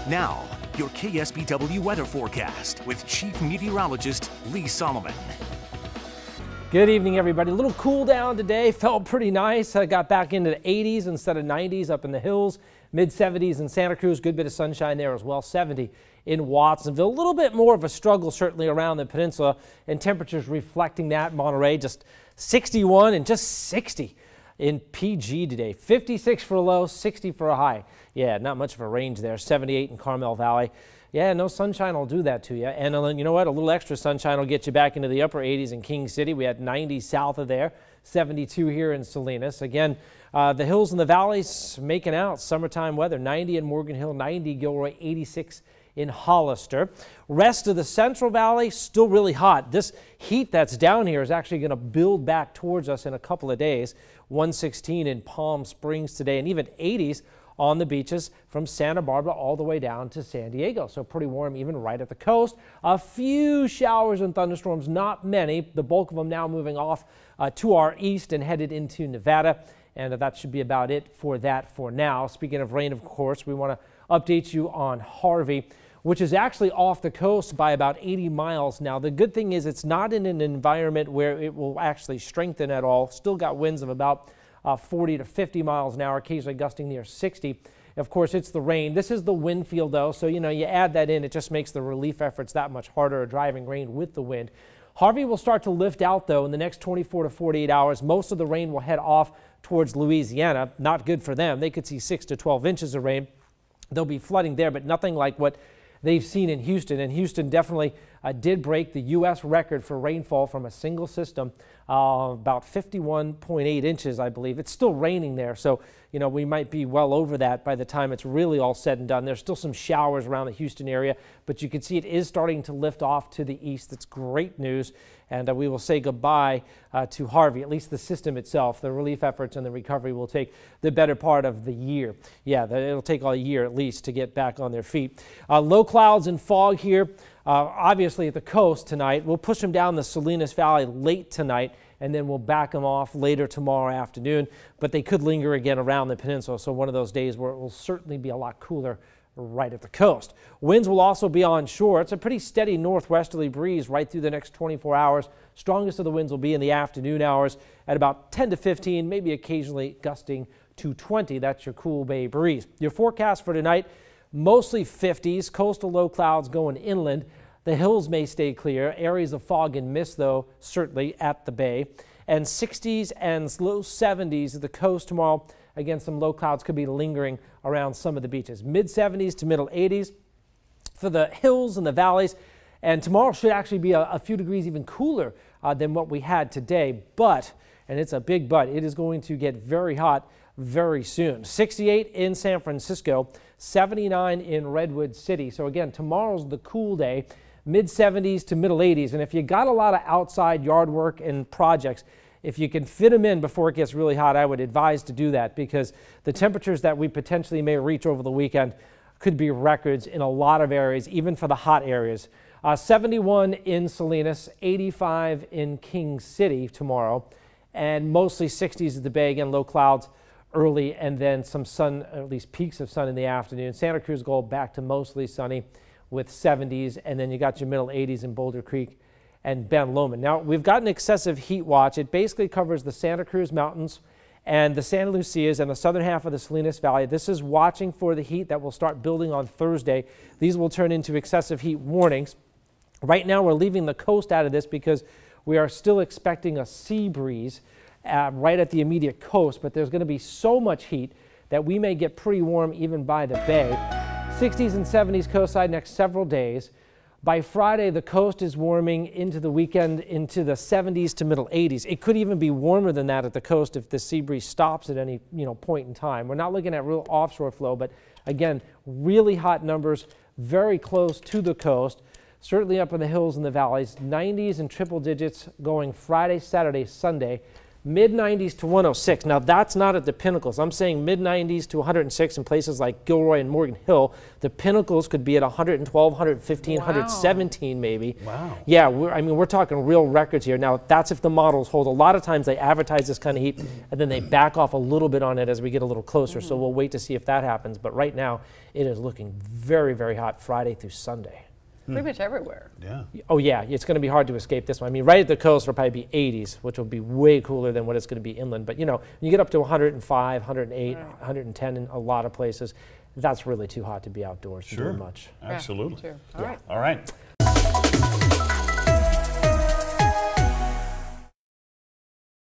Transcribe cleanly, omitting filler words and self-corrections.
Now, your KSBW weather forecast with Chief Meteorologist Lee Solomon. Good evening, everybody. A little cool down today. Felt pretty nice. I got back into the 80s instead of 90s up in the hills. Mid 70s in Santa Cruz. Good bit of sunshine there as well. 70 in Watsonville. A little bit more of a struggle certainly around the peninsula, and temperatures reflecting that. Monterey just 61 and just 60 in PG today. 56 for a low, 60 for a high. Yeah, not much of a range there. 78 in Carmel Valley. Yeah, no sunshine will do that to you. And you know what? A little extra sunshine will get you back into the upper 80s in King City. We had 90 south of there, 72 here in Salinas. Again, the hills and the valleys making out summertime weather. 90 in Morgan Hill, 90 Gilroy, 86 in Hollister. Rest of the Central Valley still really hot. This heat that's down here is actually going to build back towards us in a couple of days. 116 in Palm Springs today, and even 80s on the beaches from Santa Barbara all the way down to San Diego. So pretty warm even right at the coast. A few showers and thunderstorms, not many. The bulk of them now moving off to our east and headed into Nevada. And that should be about it for that for now. Speaking of rain, of course, we want to update you on Harvey, which is actually off the coast by about 80 miles now. The good thing is it's not in an environment where it will actually strengthen at all. Still got winds of about 40 to 50 miles an hour, occasionally gusting near 60. Of course, it's the rain. This is the wind field, though, so you add that in, it just makes the relief efforts that much harder, driving rain with the wind. Harvey will start to lift out, though, in the next 24 to 48 hours. Most of the rain will head off towards Louisiana. Not good for them. They could see 6 to 12 inches of rain. There'll be flooding there, but nothing like what they've seen in Houston. And Houston definitely did break the U.S. record for rainfall from a single system, about 51.8 inches, I believe. It's still raining there, so we might be well over that by the time it's really all said and done. There's still some showers around the Houston area, but you can see it is starting to lift off to the east. That's great news, and we will say goodbye to Harvey, at least the system itself. The relief efforts and the recovery will take the better part of the year. Yeah, it'll take a year at least to get back on their feet. Low clouds and fog here. Obviously at the coast tonight. We'll push them down the Salinas Valley late tonight, and then we'll back them off later tomorrow afternoon. But they could linger again around the peninsula, so one of those days where it will certainly be a lot cooler right at the coast. Winds will also be onshore. It's a pretty steady northwesterly breeze right through the next 24 hours. Strongest of the winds will be in the afternoon hours at about 10 to 15, maybe occasionally gusting to 20. That's your cool bay breeze. Your forecast for tonight: mostly 50s, coastal low clouds going inland. The hills may stay clear. Areas of fog and mist, though, certainly at the bay. And 60s and low 70s at the coast tomorrow. Again, some low clouds could be lingering around some of the beaches. Mid 70s to middle 80s for the hills and the valleys. And tomorrow should actually be a few degrees even cooler than what we had today. But, and it's a big but, it is going to get very hot very soon. 68 in San Francisco, 79 in Redwood City. So again, tomorrow's the cool day. Mid 70s to middle 80s. And if you got a lot of outside yard work and projects, if you can fit them in before it gets really hot, I would advise to do that, because the temperatures that we potentially may reach over the weekend could be records in a lot of areas, even for the hot areas. 71 in Salinas, 85 in King City tomorrow, and mostly 60s at the bay. Again, low clouds early, and then some sun, or at least peaks of sun in the afternoon. Santa Cruz Gold back to mostly sunny with 70s, and then you got your middle 80s in Boulder Creek and Ben Lomond. Now, we've got an excessive heat watch. It basically covers the Santa Cruz Mountains and the Santa Lucias and the southern half of the Salinas Valley. This is watching for the heat that will start building on Thursday. These will turn into excessive heat warnings. Right now, we're leaving the coast out of this because we are still expecting a sea breeze right at the immediate coast, but there's going to be so much heat that we may get pretty warm even by the bay. 60s and 70s coastside next several days. By Friday, the coast is warming into the weekend into the 70s to middle 80s. It could even be warmer than that at the coast if the sea breeze stops at any point in time. We're not looking at real offshore flow, but again, really hot numbers very close to the coast, certainly up in the hills and the valleys. 90s and triple digits going Friday, Saturday, Sunday. Mid-90s to 106. Now, that's not at the pinnacles. I'm saying mid-90s to 106 in places like Gilroy and Morgan Hill. The pinnacles could be at 112, 115, 117 maybe. Wow. Yeah, we're talking real records here. Now, that's if the models hold. A lot of times they advertise this kind of heat and then they back off a little bit on it as we get a little closer. So we'll wait to see if that happens. But right now, it is looking very, very hot Friday through Sunday. Pretty much everywhere. Yeah. Oh yeah, it's going to be hard to escape this one. I mean, right at the coast, it'll probably be 80s, which will be way cooler than what it's going to be inland. But you know, you get up to 105, 108, 110 in a lot of places. That's really too hot to be outdoors Sure. doing much. Absolutely. Sure. All right.